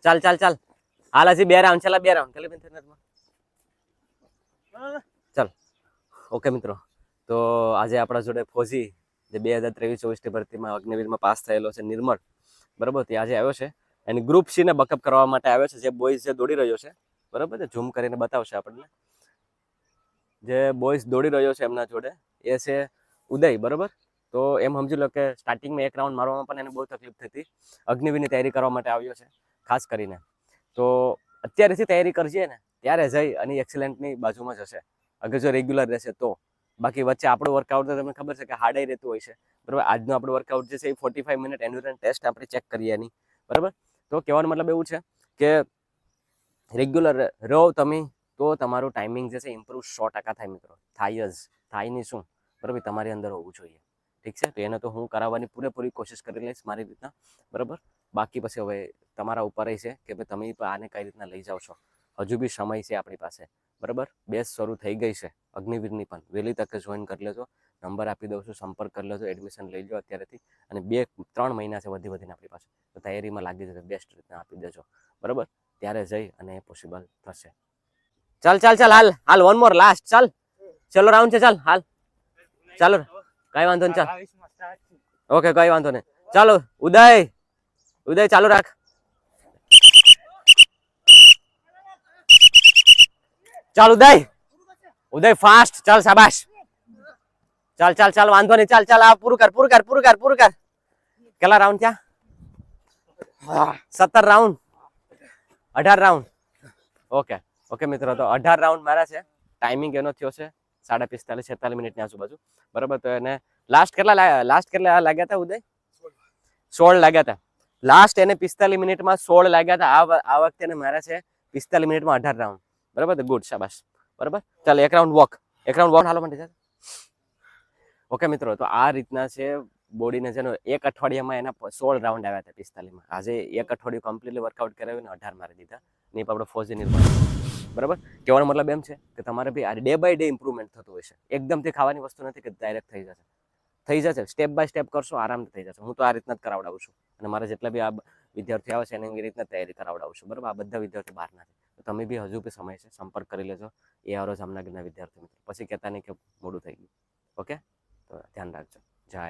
ચાલ ચાલ ચાલ હાલ હજી 2 રાઉન્ડ છેલ્લા 2 રાઉન્ડ ચાલ ઓકે મિત્રો તો આજે આપણા જોડે ફોજી જે 2023-24 ની ભરતીમાં અગ્નિવીરમાં પાસ થયેલો છે નિર્મળ બરાબર તે આજે આવ્યો છે એની ગ્રુપ સી ને બકઅપ કરવા માટે આવ્યો છે જે બોયઝ જે દોડી રહ્યો છે બરાબર છે ઝૂમ કરીને બતાવશે આપણને જે બોયઝ દોડી રહ્યો છે એમના જોડે એ છે ઉદય બરાબર તો એમ સમજી લો કે સ્ટાર્ટિંગમાં 1 રાઉન્ડ મારવામાં પણ એને બહુ તકલીફ થતી અગ્નિવીરની તૈયારી કરવા માટે આવ્યો છે ખાસ કરીને તો અત્યારેથી તૈયારી કરજે ને ત્યારે જઈ અને એક્સેલન્ટની બાજુમાં જશે અગર જો રેગ્યુલર રહેશે તો બાકી વચ્ચે આપણું વર્કઆઉટ તો તમને ખબર છે કે હાર્ડ રહેતું હોય છે બરાબર આજનું આપણું વર્કઆઉટ જે છે એ 45 મિનિટ એન્ડ્યોરન્સ ટેસ્ટ આપણે ચેક કરીએ એની બરાબર તો કહેવાનો મતલબ એવું છે કે રેગ્યુલર રહો તમે તો તમારું ટાઈમિંગ જે છે ઇમ્પ્રૂવ 100% થાય મિત્રો થાય જ થાય નહીં શું બરાબર તમારી અંદર હોવું જોઈએ ઠીક છે તો એને તો હું કરાવવાની પૂરેપૂરી કોશિશ કરી લઈશ મારી રીતના બરાબર બાકી પછી હવે તમારા ઉપર છે કે ભાઈ તમે આને કઈ રીતના લઈ જાઓ છો હજુ બી સમય છે આપણી પાસે બરાબર બેચ શરૂ થઈ ગઈ છે અગ્નિવીરની પણ વહેલી તકે જોઈન કરી લેજો નંબર આપી દઉં છું સંપર્ક કરી લેજો એડમિશન લઈ લો અત્યારેથી અને 2-3 મહિના છે વધીને આપણી પાસે તો તૈયારીમાં લાગી જશે બેસ્ટ રીતના આપી દેજો બરાબર ત્યારે જઈ અને એ પોસિબલ થશે ચાલ ચાલ ચાલ હાલ હાલ વન મોર લાસ્ટ ચાલ ચલો રાઉન્ડ છે ચાલ હાલ ચાલો કઈ વાંધો નહીં ચાલ ઓકે કઈ વાંધો નહીં ચાલો ઉદય ચાલુ રાખ ચાલ ઉદય ફાસ્ટ ચાલ શાબાશ ચાલ ચાલ ચાલ વાંધો નહીં ચાલ ચાલ આ પૂરું કર કેટલા રાઉન્ડ થયા 17 રાઉન્ડ 18 રાઉન્ડ ઓકે મિત્રો તો 18 રાઉન્ડ મારા છે ટાઈમિંગ એનો થયો છે 45-46 મિનિટની આજુબાજુ બરાબર તો એને લાસ્ટ કેટલા લાગ્યા હતા ઉદય 16 લાગ્યા હતા લાસ્ટ એને 45 મિનિટમાં 16 લાગ્યા હતા આ વખતે એને મારા છે 45 મિનિટમાં 18 રાઉન્ડ બરાબર તો ગુડ શાબાશ બરાબર ચાલ એક રાઉન્ડ વોક હાલો માટે ઓકે મિત્રો તો આ રીતના છે બોડીને છે એક અઠવાડિયામાં એના 16 રાઉન્ડ આવ્યા હતા 45માં આજે એક અઠવાડિયું કમ્પ્લીટલી વર્કઆઉટ કરાવીને 18 મારી દીધા નહીં આપણે ફોજી નિર્માણ બરાબર કહેવાનો મતલબ એમ છે કે તમારે બી આ ડે બાય ડે ઇમ્પ્રુવમેન્ટ થતું હોય છે એકદમથી ખાવાની વસ્તુ નથી કે ડાયરેક્ટ થઈ જશે સ્ટેપ બાય સ્ટેપ કરશો આરામથી થઈ જશે હું તો આ રીતના જ કરાવડાવું છું અને મારા જેટલા બી આ વિદ્યાર્થીઓ આવે છે એને એવી રીતના તૈયારી કરાવડાવું છું બરાબર આ બધા વિદ્યાર્થીઓ બહારના છે તો તમે બી હજુ બી સમય છે સંપર્ક કરી લેજો ARO જામનગરના વિદ્યાર્થીઓ પછી કહેતા નહીં કે મોડું થઈ ગયું ઓકે તો ધ્યાન રાખજો જય